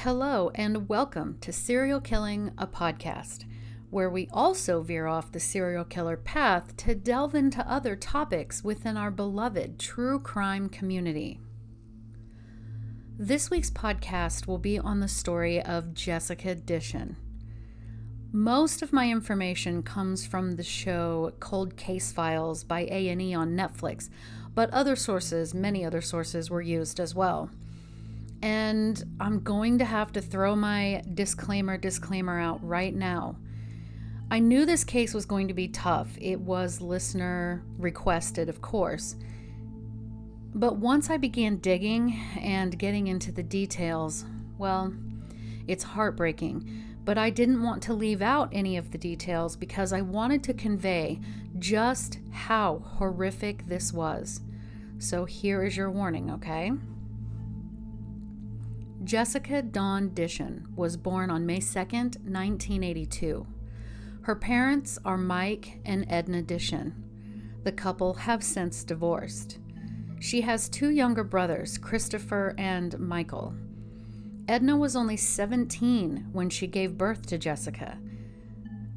Hello, and welcome to Serial Killing, a podcast, where we also veer off the serial killer path to delve into other topics within our beloved true crime community. This week's podcast will be on the story of Jessica Dishon. Most of my information comes from the show Cold Case Files by A&E on Netflix, but many other sources were used as well. And I'm going to have to throw my disclaimer out right now. I knew this case was going to be tough. It was listener requested, of course. But once I began digging and getting into the details, well, it's heartbreaking. But I didn't want to leave out any of the details because I wanted to convey just how horrific this was. So here is your warning, okay? Jessica Dawn Dishon was born on May 2nd, 1982. Her parents are Mike and Edna Dishon. The couple have since divorced. She has two younger brothers, Christopher and Michael. Edna was only 17 when she gave birth to Jessica.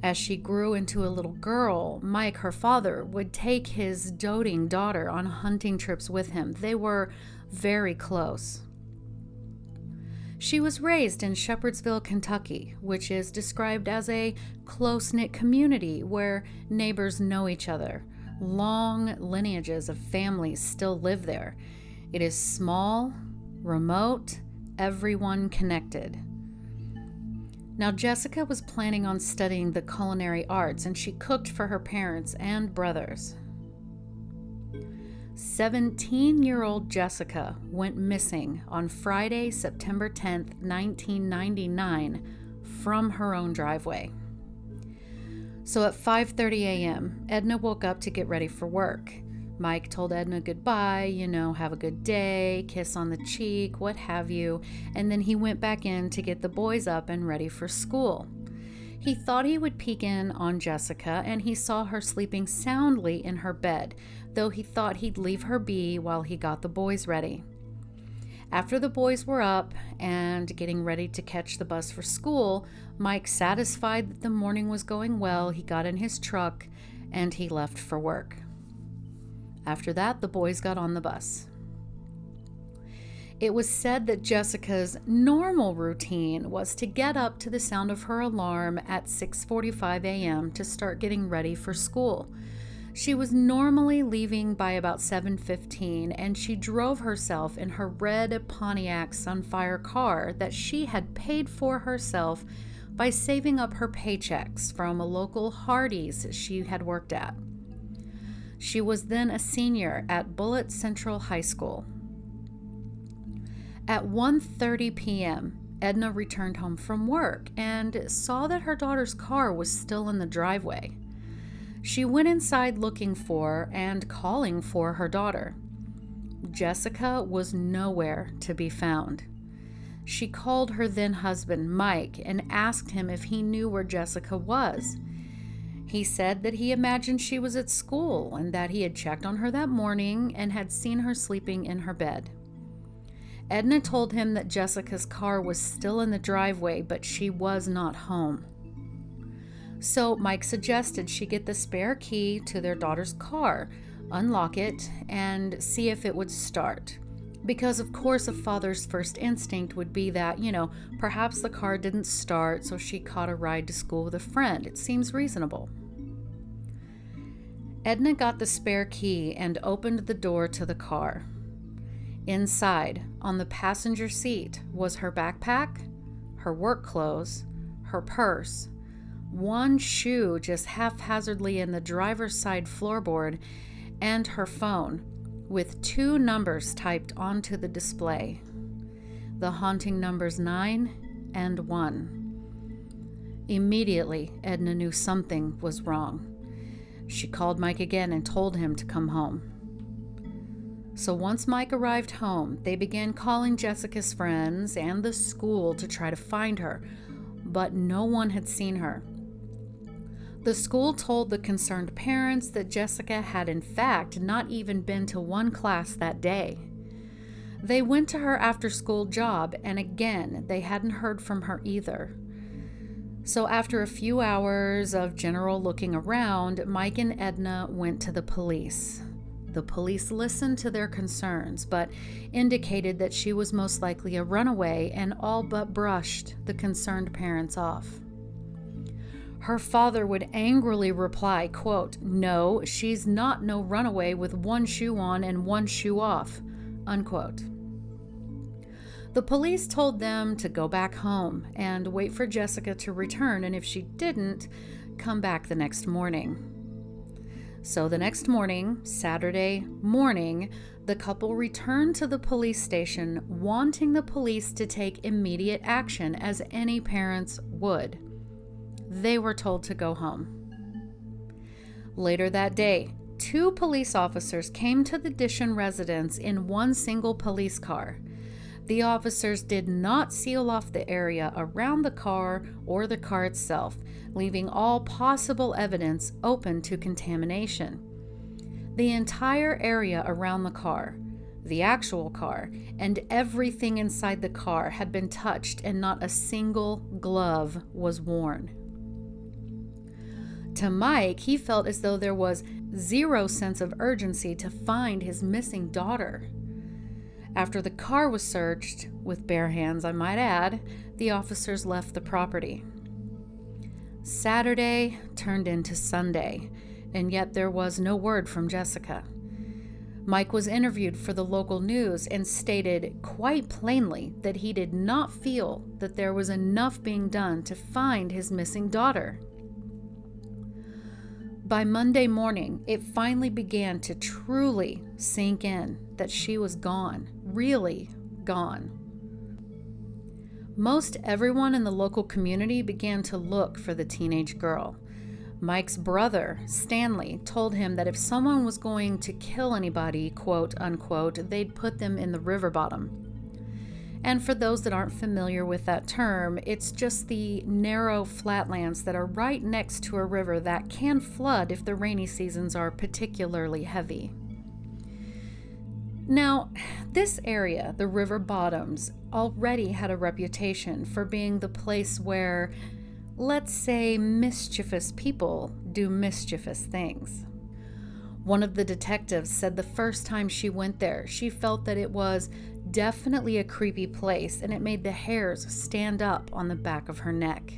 As she grew into a little girl, Mike, her father, would take his doting daughter on hunting trips with him. They were very close. She was raised in Shepherdsville, Kentucky, which is described as a close-knit community where neighbors know each other. Long lineages of families still live there. It is small, remote, everyone connected. Now, Jessica was planning on studying the culinary arts, and she cooked for her parents and brothers. 17-year-old Jessica went missing on Friday, September 10th, 1999, from her own driveway. So at 5:30 a.m., Edna woke up to get ready for work. Mike told Edna goodbye, have a good day, kiss on the cheek, what have you, and then he went back in to get the boys up and ready for school. He thought he would peek in on Jessica, and he saw her sleeping soundly in her bed, though he thought he'd leave her be while he got the boys ready. After the boys were up and getting ready to catch the bus for school, Mike, satisfied that the morning was going well, he got in his truck and he left for work. After that, the boys got on the bus. It was said that Jessica's normal routine was to get up to the sound of her alarm at 6:45 a.m. to start getting ready for school. She was normally leaving by about 7:15, and she drove herself in her red Pontiac Sunfire car that she had paid for herself by saving up her paychecks from a local Hardee's she had worked at. She was then a senior at Bullitt Central High School. At 1:30 p.m., Edna returned home from work and saw that her daughter's car was still in the driveway. She went inside looking for and calling for her daughter. Jessica was nowhere to be found. She called her then husband, Mike, and asked him if he knew where Jessica was. He said that he imagined she was at school and that he had checked on her that morning and had seen her sleeping in her bed. Edna told him that Jessica's car was still in the driveway, but she was not home. So Mike suggested she get the spare key to their daughter's car, unlock it, and see if it would start. Because of course a father's first instinct would be that, perhaps the car didn't start, so she caught a ride to school with a friend. It seems reasonable. Edna got the spare key and opened the door to the car. Inside, on the passenger seat, was her backpack, her work clothes, her purse, one shoe just haphazardly in the driver's side floorboard, and her phone, with two numbers typed onto the display. The haunting numbers 9 and 1. Immediately, Edna knew something was wrong. She called Mike again and told him to come home. So once Mike arrived home, they began calling Jessica's friends and the school to try to find her, but no one had seen her. The school told the concerned parents that Jessica had in fact not even been to one class that day. They went to her after-school job, and again, they hadn't heard from her either. So after a few hours of general looking around, Mike and Edna went to the police. The police listened to their concerns, but indicated that she was most likely a runaway and all but brushed the concerned parents off. Her father would angrily reply, quote, "No, she's not no runaway with one shoe on and one shoe off," unquote. The police told them to go back home and wait for Jessica to return, and if she didn't, come back the next morning. So the next morning, Saturday morning, the couple returned to the police station, wanting the police to take immediate action, as any parents would. They were told to go home. Later that day, 2 police officers came to the Dishon residence in one single police car. The officers did not seal off the area around the car or the car itself, leaving all possible evidence open to contamination. The entire area around the car, the actual car, and everything inside the car had been touched, and not a single glove was worn. To Mike, he felt as though there was zero sense of urgency to find his missing daughter. After the car was searched, with bare hands I might add, the officers left the property. Saturday turned into Sunday, and yet there was no word from Jessica. Mike was interviewed for the local news and stated quite plainly that he did not feel that there was enough being done to find his missing daughter. By Monday morning, it finally began to truly sink in that she was gone, really gone. Most everyone in the local community began to look for the teenage girl. Mike's brother, Stanley, told him that if someone was going to kill anybody, quote unquote, they'd put them in the river bottom. And for those that aren't familiar with that term, it's just the narrow flatlands that are right next to a river that can flood if the rainy seasons are particularly heavy. Now, this area, the river bottoms, already had a reputation for being the place where, let's say, mischievous people do mischievous things. One of the detectives said the first time she went there, she felt that it was definitely a creepy place, and it made the hairs stand up on the back of her neck.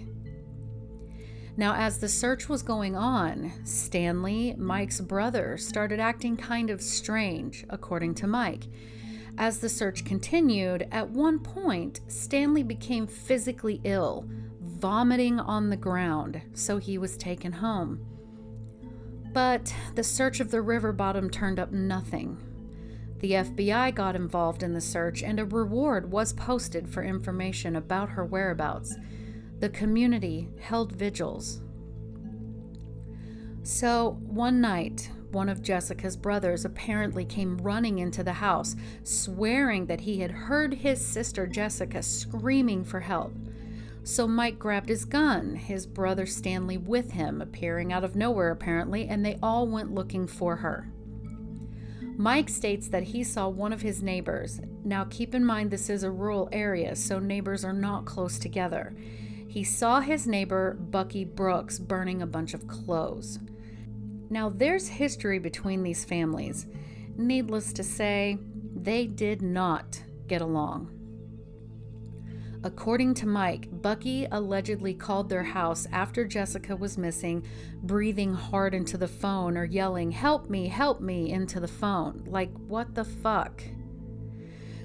Now, as the search was going on, Stanley, Mike's brother, started acting kind of strange, according to Mike. As the search continued, at one point, Stanley became physically ill, vomiting on the ground, so he was taken home. But the search of the river bottom turned up nothing. The FBI got involved in the search, and a reward was posted for information about her whereabouts. The community held vigils. So one night, one of Jessica's brothers apparently came running into the house, swearing that he had heard his sister Jessica screaming for help. So Mike grabbed his gun, his brother Stanley with him, appearing out of nowhere apparently, and they all went looking for her. Mike states that he saw one of his neighbors. Now keep in mind this is a rural area, so neighbors are not close together. He saw his neighbor, Bucky Brooks, burning a bunch of clothes. Now there's history between these families. Needless to say, they did not get along. According to Mike, Bucky allegedly called their house after Jessica was missing, breathing hard into the phone or yelling, help me," into the phone. Like, what the fuck?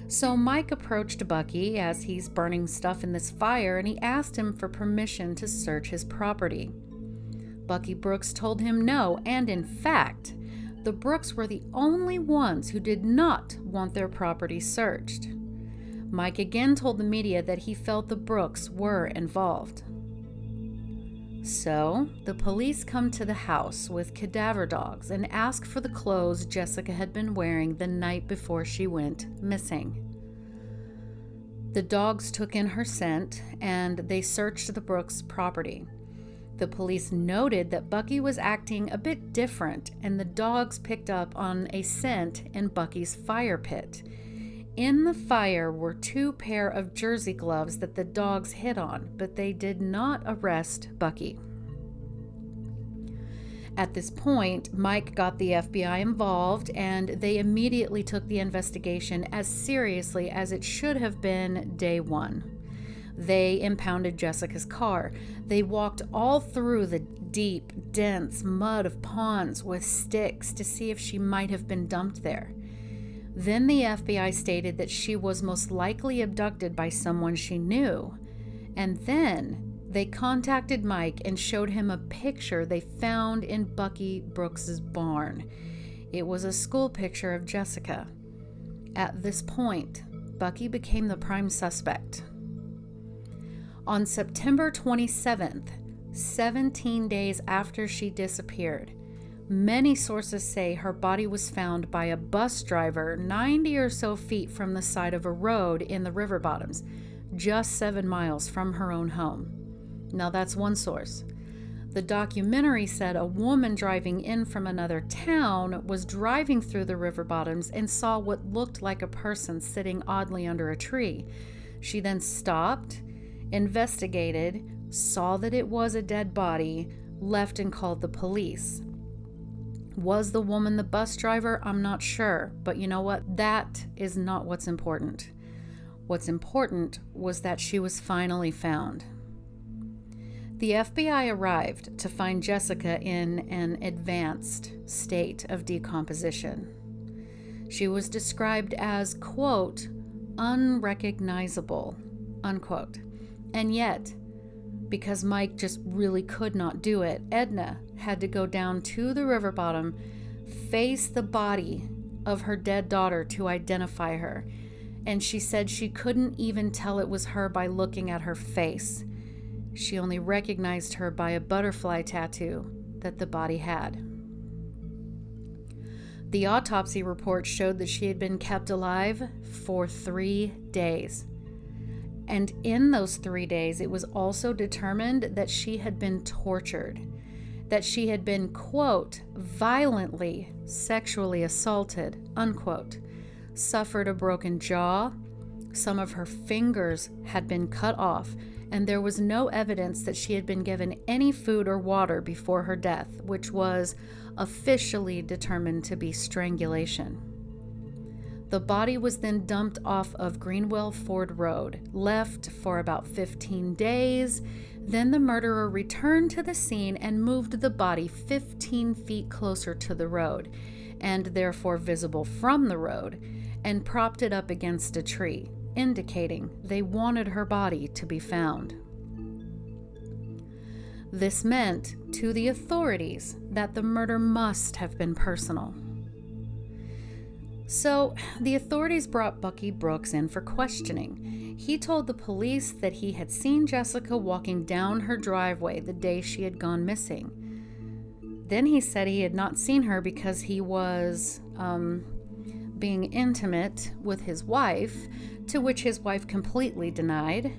So Mike approached Bucky as he's burning stuff in this fire, and he asked him for permission to search his property. Bucky Brooks told him no, and in fact, the Brooks were the only ones who did not want their property searched. Mike again told the media that he felt the Brooks were involved. So, the police come to the house with cadaver dogs and ask for the clothes Jessica had been wearing the night before she went missing. The dogs took in her scent, and they searched the Brooks' property. The police noted that Bucky was acting a bit different, and the dogs picked up on a scent in Bucky's fire pit. In the fire were 2 pair of jersey gloves that the dogs hit on, but they did not arrest Bucky. At this point, Mike got the FBI involved, and they immediately took the investigation as seriously as it should have been day one. They impounded Jessica's car. They walked all through the deep, dense mud of ponds with sticks to see if she might have been dumped there. Then the FBI stated that she was most likely abducted by someone she knew. And then they contacted Mike and showed him a picture they found in Bucky Brooks's barn. It was a school picture of Jessica. At this point, Bucky became the prime suspect. On September 27th, 17 days after she disappeared, many sources say her body was found by a bus driver 90 or so feet from the side of a road in the river bottoms, just 7 miles from her own home. Now that's one source. The documentary said a woman driving in from another town was driving through the river bottoms and saw what looked like a person sitting oddly under a tree. She then stopped, investigated, saw that it was a dead body, left and called the police. Was the woman the bus driver? I'm not sure, but you know what? That is not what's important. What's important was that she was finally found. The FBI arrived to find Jessica in an advanced state of decomposition. She was described as, quote, unrecognizable, unquote. And yet, because Mike just really could not do it, Edna had to go down to the river bottom, face the body of her dead daughter to identify her. And she said she couldn't even tell it was her by looking at her face. She only recognized her by a butterfly tattoo that the body had. The autopsy report showed that she had been kept alive for 3 days. And in those 3 days, it was also determined that she had been tortured, that she had been, quote, violently sexually assaulted, unquote, suffered a broken jaw, some of her fingers had been cut off, and there was no evidence that she had been given any food or water before her death, which was officially determined to be strangulation. The body was then dumped off of Greenwell Ford Road, left for about 15 days. Then the murderer returned to the scene and moved the body 15 feet closer to the road, and therefore visible from the road, and propped it up against a tree, indicating they wanted her body to be found. This meant to the authorities that the murder must have been personal. So the authorities brought Bucky Brooks in for questioning. He told the police that he had seen Jessica walking down her driveway the day she had gone missing. Then he said he had not seen her because he was being intimate with his wife, to which his wife completely denied.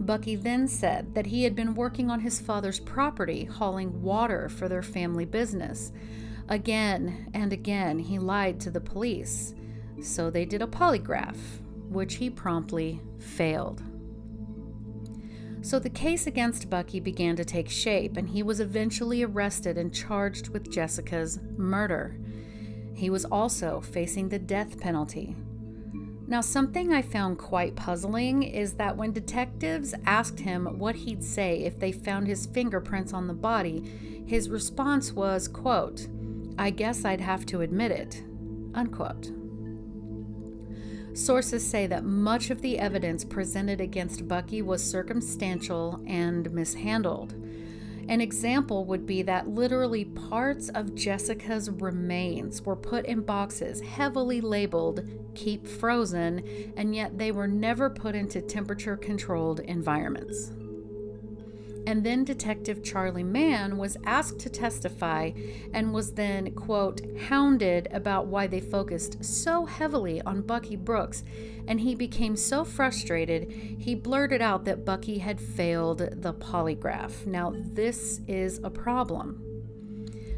Bucky then said that he had been working on his father's property, hauling water for their family business. Again and again, he lied to the police, so they did a polygraph, which he promptly failed. So the case against Bucky began to take shape, and he was eventually arrested and charged with Jessica's murder. He was also facing the death penalty. Now, something I found quite puzzling is that when detectives asked him what he'd say if they found his fingerprints on the body, his response was, quote, I guess I'd have to admit it, unquote. Sources say that much of the evidence presented against Bucky was circumstantial and mishandled. An example would be that literally parts of Jessica's remains were put in boxes heavily labeled "keep frozen," and yet they were never put into temperature-controlled environments. And then Detective Charlie Mann was asked to testify and was then, quote, hounded about why they focused so heavily on Bucky Brooks, and he became so frustrated, he blurted out that Bucky had failed the polygraph. Now, this is a problem.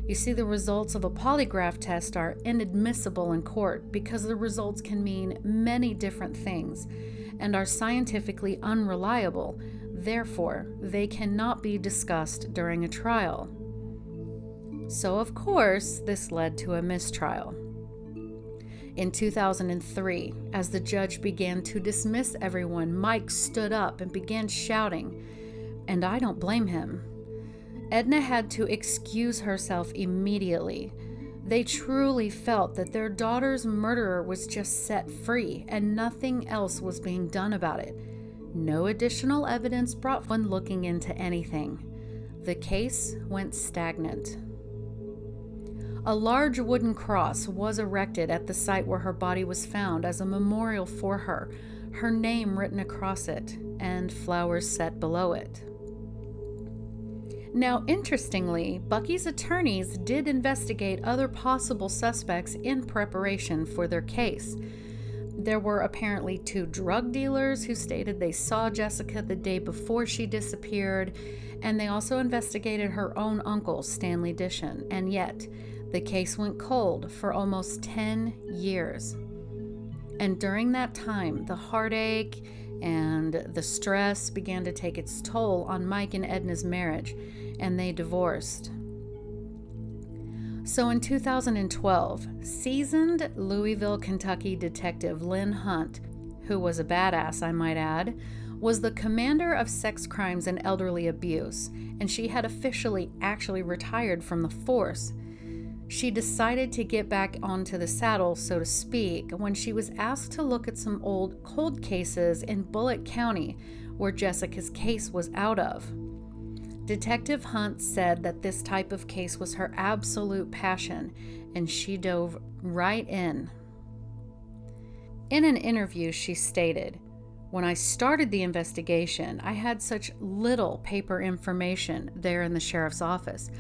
You see, the results of a polygraph test are inadmissible in court because the results can mean many different things and are scientifically unreliable. Therefore, they cannot be discussed during a trial. So, of course, this led to a mistrial. In 2003, as the judge began to dismiss everyone, Mike stood up and began shouting, and I don't blame him. Edna had to excuse herself immediately. They truly felt that their daughter's murderer was just set free and nothing else was being done about it. No additional evidence brought when looking into anything. The case went stagnant. A large wooden cross was erected at the site where her body was found as a memorial for her, her name written across it, and flowers set below it. Now, interestingly, Bucky's attorneys did investigate other possible suspects in preparation for their case. There were apparently 2 drug dealers who stated they saw Jessica the day before she disappeared, and they also investigated her own uncle, Stanley Dishon, and yet the case went cold for almost 10 years. And during that time, the heartache and the stress began to take its toll on Mike and Edna's marriage, and they divorced. So in 2012, seasoned Louisville, Kentucky detective Lynn Hunt, who was a badass, I might add, was the commander of sex crimes and elderly abuse, and she had officially actually retired from the force. She decided to get back onto the saddle, so to speak, when she was asked to look at some old cold cases in Bullitt County, where Jessica's case was out of. Detective Hunt said that this type of case was her absolute passion, and she dove right in. In an interview, she stated, "When I started the investigation, I had such little paper information there in the sheriff's office.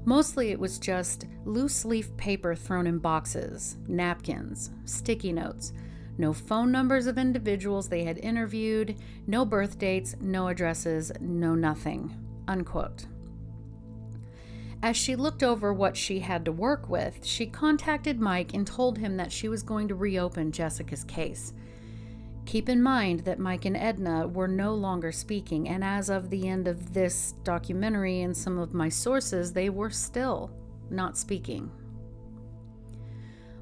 Mostly it was just loose leaf paper thrown in boxes, napkins, sticky notes, no phone numbers of individuals they had interviewed, no birth dates, no addresses, no nothing," unquote. As she looked over what she had to work with, she contacted Mike and told him that she was going to reopen Jessica's case. Keep in mind that Mike and Edna were no longer speaking, and as of the end of this documentary and some of my sources, they were still not speaking.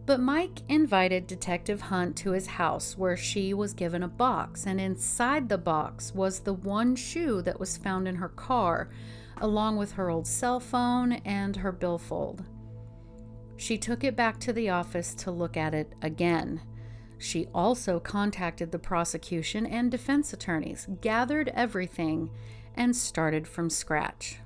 But Mike invited Detective Hunt to his house, where she was given a box, and inside the box was the one shoe that was found in her car, along with her old cell phone and her billfold. She took it back to the office to look at it again. She also contacted the prosecution and defense attorneys, gathered everything, and started from scratch.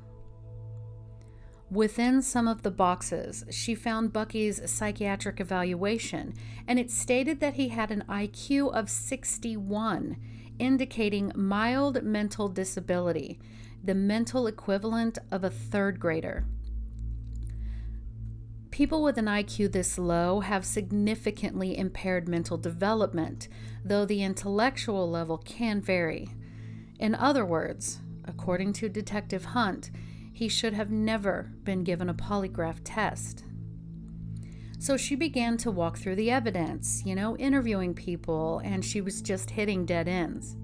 Within some of the boxes, she found Bucky's psychiatric evaluation, and it stated that he had an IQ of 61, indicating mild mental disability, the mental equivalent of a 3rd grader. People with an IQ this low have significantly impaired mental development, though the intellectual level can vary. In other words, according to Detective Hunt, he should have never been given a polygraph test. So she began to walk through the evidence, interviewing people, and she was just hitting dead ends.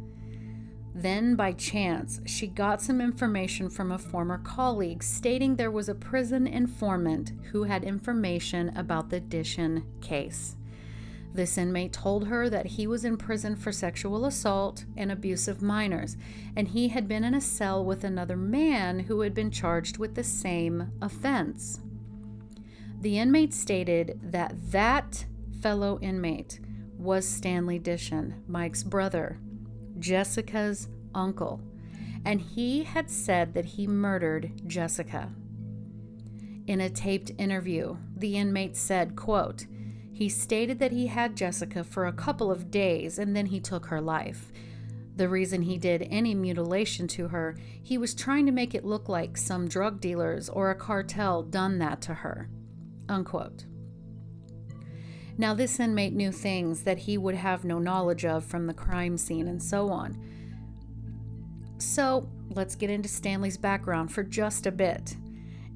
Then, by chance, she got some information from a former colleague stating there was a prison informant who had information about the Dishon case. This inmate told her that he was in prison for sexual assault and abuse of minors, and he had been in a cell with another man who had been charged with the same offense. The inmate stated that that fellow inmate was Stanley Dishon, Mike's brother, Jessica's uncle, and he had said that he murdered Jessica. In a taped interview, the inmate said, quote, "He stated that he had Jessica for a couple of days and then he took her life. The reason he did any mutilation to her, he was trying to make it look like some drug dealers or a cartel done that to her," unquote. Now, this inmate knew things that he would have no knowledge of from the crime scene and so on. So, let's get into Stanley's background for just a bit.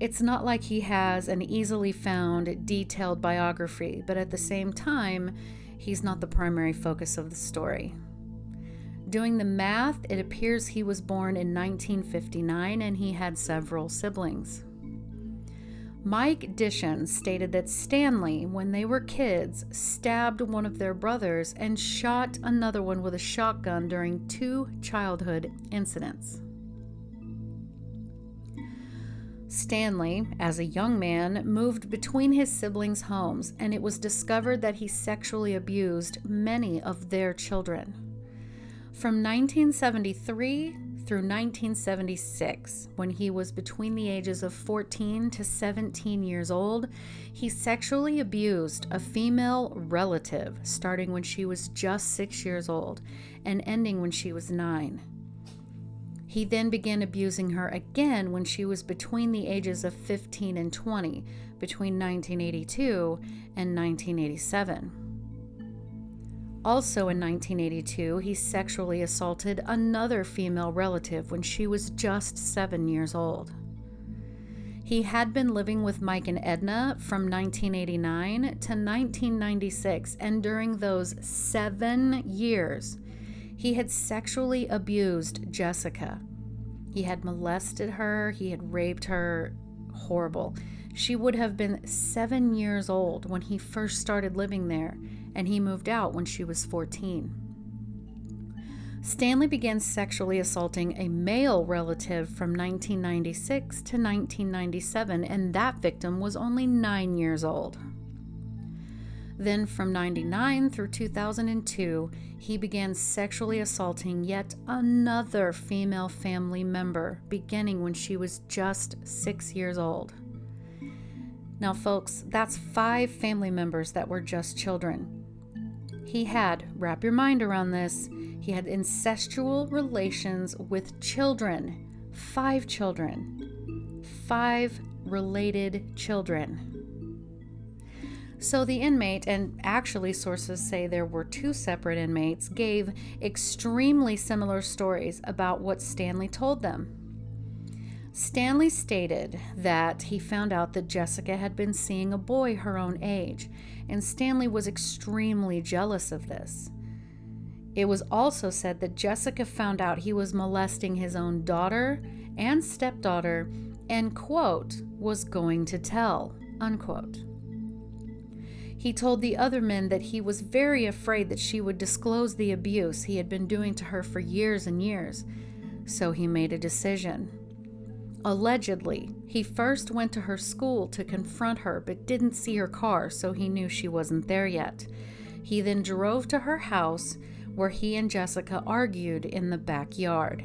It's not like he has an easily found, detailed biography, but at the same time, he's not the primary focus of the story. Doing the math, it appears he was born in 1959 and he had several siblings. Mike Dishon stated that Stanley, when they were kids, stabbed one of their brothers and shot another one with a shotgun during 2 childhood incidents. Stanley, as a young man, moved between his siblings' homes, and it was discovered that he sexually abused many of their children. From 1973 through 1976, when he was between the ages of 14 to 17 years old, he sexually abused a female relative, starting when she was just 6 years old and ending when she was 9. He then began abusing her again when she was between the ages of 15 and 20, between 1982 and 1987. Also in 1982, he sexually assaulted another female relative when she was just 7 years old. He had been living with Mike and Edna from 1989 to 1996, and during those 7 years, he had sexually abused Jessica. He had molested her, he had raped her. Horrible. She would have been 7 years old when he first started living there, and he moved out when she was 14. Stanley began sexually assaulting a male relative from 1996 to 1997, and that victim was only 9 years old. Then from 1999 through 2002, he began sexually assaulting yet another female family member, beginning when she was just 6 years old. Now, folks, that's 5 family members that were just children. He had, wrap your mind around this, he had incestual relations with children. 5 children. 5 related children. So the inmate, and actually sources say there were 2 separate inmates, gave extremely similar stories about what Stanley told them. Stanley stated that he found out that Jessica had been seeing a boy her own age, and Stanley was extremely jealous of this. It was also said that Jessica found out he was molesting his own daughter and stepdaughter and, quote, was going to tell, unquote. He told the other men that he was very afraid that she would disclose the abuse he had been doing to her for years and years, so he made a decision. Allegedly, he first went to her school to confront her but didn't see her car, so he knew she wasn't there yet. He then drove to her house, where he and Jessica argued in the backyard.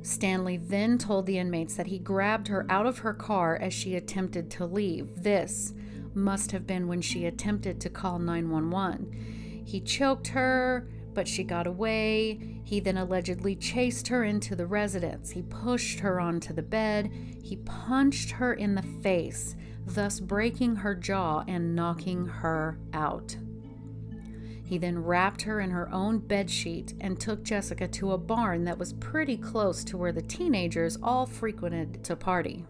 Stanley then told the inmates that he grabbed her out of her car as she attempted to leave. This must have been when she attempted to call 911. He choked her, but she got away. He then allegedly chased her into the residence. He pushed her onto the bed. He punched her in the face, thus breaking her jaw and knocking her out. He then wrapped her in her own bedsheet and took Jessica to a barn that was pretty close to where the teenagers all frequented to party.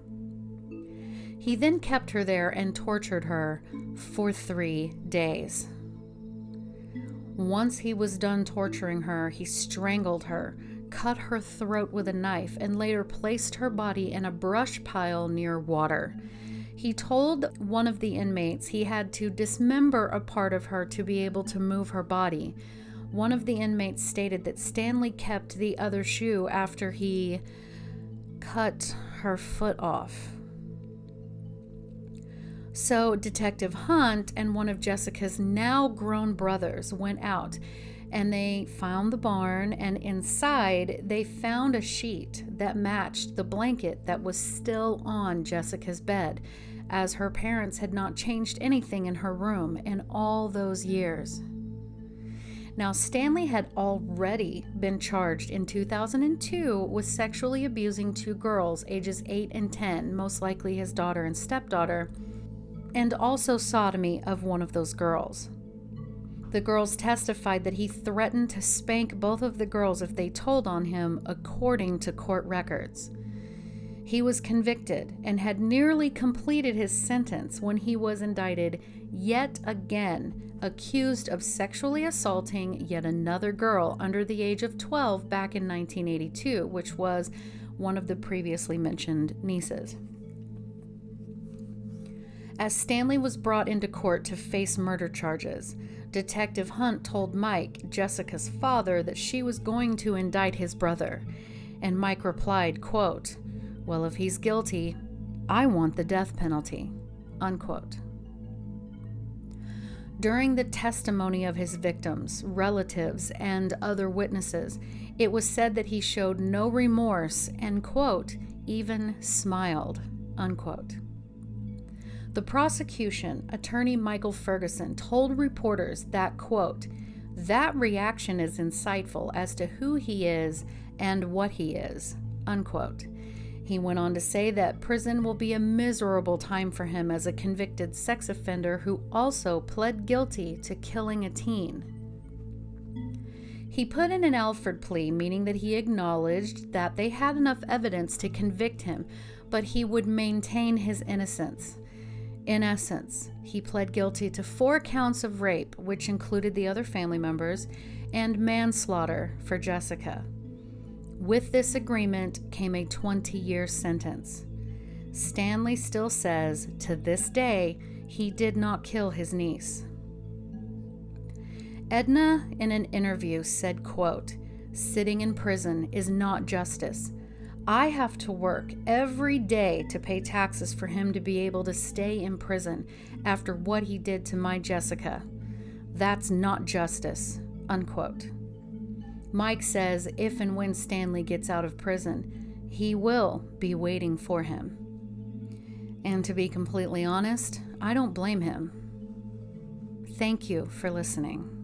He then kept her there and tortured her for 3 days. Once he was done torturing her, he strangled her, cut her throat with a knife, and later placed her body in a brush pile near water. He told one of the inmates he had to dismember a part of her to be able to move her body. One of the inmates stated that Stanley kept the other shoe after he cut her foot off. So Detective Hunt and one of Jessica's now grown brothers went out and they found the barn, and inside they found a sheet that matched the blanket that was still on Jessica's bed, as her parents had not changed anything in her room in all those years. Now, Stanley had already been charged in 2002 with sexually abusing 2 girls ages 8 and 10, most likely his daughter and stepdaughter, and also sodomy of one of those girls. The girls testified that he threatened to spank both of the girls if they told on him, according to court records. He was convicted and had nearly completed his sentence when he was indicted yet again, accused of sexually assaulting yet another girl under the age of 12 back in 1982, which was one of the previously mentioned nieces. As Stanley was brought into court to face murder charges, Detective Hunt told Mike, Jessica's father, that she was going to indict his brother, and Mike replied, quote, "Well, if he's guilty, I want the death penalty," unquote. During the testimony of his victims, relatives, and other witnesses, it was said that he showed no remorse and, quote, even smiled, unquote. The prosecution, attorney Michael Ferguson, told reporters that, quote, "That reaction is insightful as to who he is and what he is," unquote. He went on to say that prison will be a miserable time for him as a convicted sex offender who also pled guilty to killing a teen. He put in an Alford plea, meaning that he acknowledged that they had enough evidence to convict him, but he would maintain his innocence. In essence, he pled guilty to 4 counts of rape, which included the other family members, and manslaughter for Jessica. With this agreement came a 20-year sentence. Stanley still says, to this day, he did not kill his niece. Edna, in an interview, said, quote, "Sitting in prison is not justice. I have to work every day to pay taxes for him to be able to stay in prison after what he did to my Jessica. That's not justice," unquote. Mike says if and when Stanley gets out of prison, he will be waiting for him. And to be completely honest, I don't blame him. Thank you for listening.